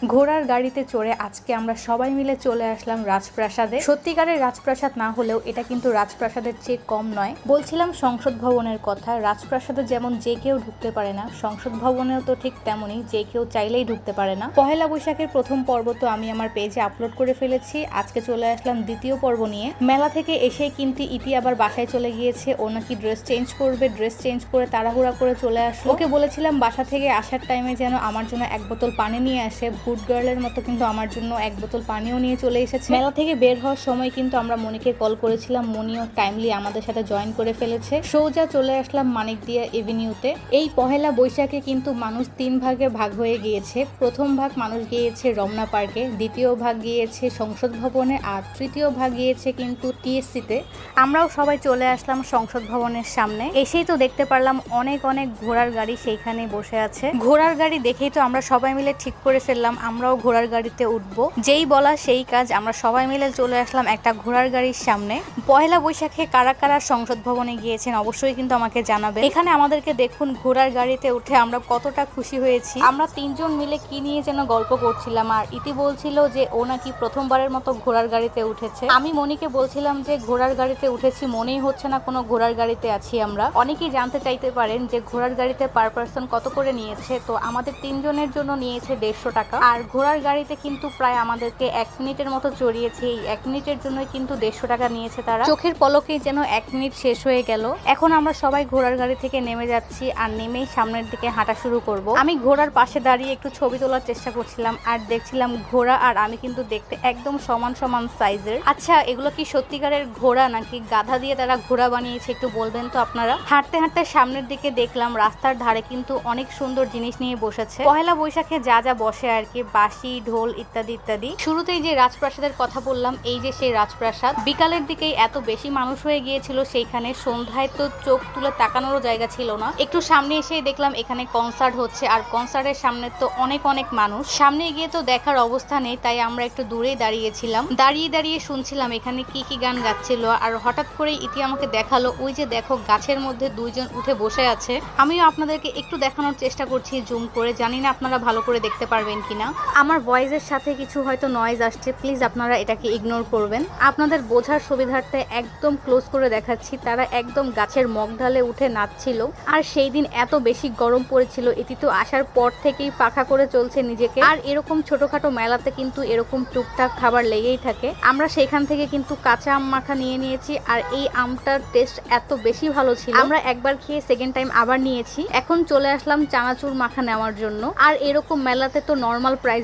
ঘোড়ার গাড়িতে চড়ে আজকে আমরা সবাই মিলে চলে আসলাম রাজপ্রাসাদে। সত্যিকারের রাজপ্রাসাদ না হলেও এটা কিন্তু রাজপ্রাসাদের চেয়ে কম নয়। বলছিলাম সংসদ ভবনের কথা। রাজপ্রাসাদে যেমন যে কেউ ঢুকতে পারে না, সংসদ ভবনেও তো ঠিক তেমনই, যে কেউ চাইলেই ঢুকতে পারে না। পহেলা বৈশাখের প্রথম পর্ব তো আমি আমার পেজে আপলোড করে ফেলেছি। আজকে চলে আসলাম দ্বিতীয় পর্ব নিয়ে। মেলা থেকে এসেই কিন্তু ইতি আবার বাসায় চলে গিয়েছে। ও নাকি ড্রেস চেঞ্জ করবে, ড্রেস চেঞ্জ করে তাড়াহুড়া করে চলে আসলো। ওকে বলেছিলাম বাসা থেকে আসার টাইমে যেন আমার জন্য এক বোতল পানি নিয়ে আসে। গুড গার্লের মতো কিন্তু আমার জন্য এক বোতল পানিও নিয়ে চলে এসেছে। মেলা থেকে বের হওয়ার সময় কিন্তু আমরা মনিকে কল করেছিলাম, মনিও টাইমলি আমাদের সাথে জয়েন করে ফেলেছে। সোজা চলে আসলাম মানিকদিয়া এভিনিউতে। এই পহেলা বৈশাখে কিন্তু মানুষ তিন ভাগে ভাগ হয়ে গিয়েছে। প্রথম ভাগ মানুষ গিয়েছে রমনা পার্কে, দ্বিতীয় ভাগ গিয়েছে সংসদ ভবনে, আর তৃতীয় ভাগ গিয়েছে কিন্তু টিএসসিতে। আমরাও সবাই চলে আসলাম সংসদ ভবনের সামনে। এসেই তো দেখতে পারলাম অনেক অনেক ঘোড়ার গাড়ি সেইখানে বসে আছে। ঘোড়ার গাড়ি দেখেই তো আমরা সবাই মিলে ঠিক করে ফেললাম আমরাও ঘোড়ার গাড়িতে উঠবো। যেই বলা সেই কাজ, আমরা সবাই মিলে চলে আসলাম একটা ঘোড়ার গাড়ির সামনে। পহেলা বৈশাখে কারা কারা সংসদ ভবনে গিয়েছেন অবশ্যই কিন্তু আমাকে জানাবে। এখানে আমাদেরকে দেখুন ঘোড়ার গাড়িতে উঠে আমরা কতটা খুশি হয়েছি। আমরা তিনজন মিলে কি নিয়ে যেন গল্প করছিলাম, আর ইতি বলছিল যে ও নাকি প্রথমবারের মতো ঘোড়ার গাড়িতে উঠেছে। আমি মনিকে বলছিলাম যে ঘোড়ার গাড়িতে উঠেছি, মনেই হচ্ছে না কোনো ঘোড়ার গাড়িতে আছি আমরা। অনেকেই জানতে চাইতে পারেন যে ঘোড়ার গাড়িতে পার পারসন কত করে নিয়েছে। তো আমাদের তিনজনের জন্য নিয়েছে 150 টাকা। আর ঘোড়ার গাড়িতে কিন্তু প্রায় আমাদেরকে 1 মিনিটের মতো চড়িয়েছে। এই 1 মিনিটের জন্যই কিন্তু 150 টাকা নিয়েছে তারা। চোখের পলকেই যেন 1 মিনিট শেষ হয়ে গেল। এখন আমরা সবাই ঘোড়ার গাড়ি থেকে নেমে যাচ্ছি, আর নেমেই সামনের দিকে হাঁটা শুরু করব। আমি ঘোড়ার পাশে দাঁড়িয়ে একটু ছবি তোলার চেষ্টা করছিলাম, আর দেখছিলাম ঘোড়া আর আমি কিন্তু দেখতে একদম সমান সমান সাইজের। আচ্ছা, এগুলো কি সত্যিকারের ঘোড়া নাকি গাধা দিয়ে তারা ঘোড়া বানিয়েছে, একটু বলবেন তো আপনারা। হাঁটতে হাঁটতে সামনের দিকে দেখলাম রাস্তার ধারে কিন্তু অনেক সুন্দর জিনিস নিয়ে বসেছে। পহেলা বৈশাখে যা যা বসে আর কি, বাঁশি, ঢোল ইত্যাদি ইত্যাদি। শুরুতেই যে রাজপ্রাসাদের কথা বললাম, এই যে সেই রাজপ্রাসাদ। বিকালের দিকেই এত বেশি মানুষ হয়ে গিয়েছিল সেইখানে, সন্ধ্যায় তো চোখ তুলে তাকানোরও জায়গা ছিল না। একটু সামনে এসেই দেখলাম এখানে কনসার্ট হচ্ছে, আর কনসার্টের সামনে তো অনেক অনেক মানুষ। সামনে গিয়ে তো দেখার অবস্থা নেই, তাই আমরা একটু দূরেই দাঁড়িয়েছিলাম। দাঁড়িয়ে দাঁড়িয়ে শুনছিলাম এখানে কি কি গান গাচ্ছিল। আর হঠাৎ করে ইতি আমাকে দেখালো, ওই যে দেখো গাছের মধ্যে দুইজন উঠে বসে আছে। আমিও আপনাদেরকে একটু দেখানোর চেষ্টা করছি জুম করে, জানি না আপনারা ভালো করে দেখতে পারবেন কিনা। আমার ভয়েসের সাথে কিছু হয়তো নয়েজ আসছে, প্লিজ আপনারা এটাকে ইগনোর করবেন। আপনাদের বোঝার সুবিধার্থে একদম ক্লোজ করে দেখাচ্ছি। তারা একদম গাছের মগডালে উঠে নাচছিল। আর সেই দিন এত বেশি গরম পড়েছিল, এটি তো আসার পর থেকেই পাখা করে চলছে নিজেকে। আর এরকম ছোটখাটো মেলাতে কিন্তু এরকম টুকটাক খাবার লেগেই থাকে। আমরা সেখান থেকে কিন্তু কাঁচা আম মাখা নিয়ে নিয়েছি, আর এই আমটার টেস্ট এত বেশি ভালো ছিল, আমরা একবার খেয়ে সেকেন্ড টাইম আবার নিয়েছি। এখন চলে আসলাম চানাচুর মাখা নেওয়ার জন্য। আর এরকম মেলাতে তো নর্মাল প্রাইস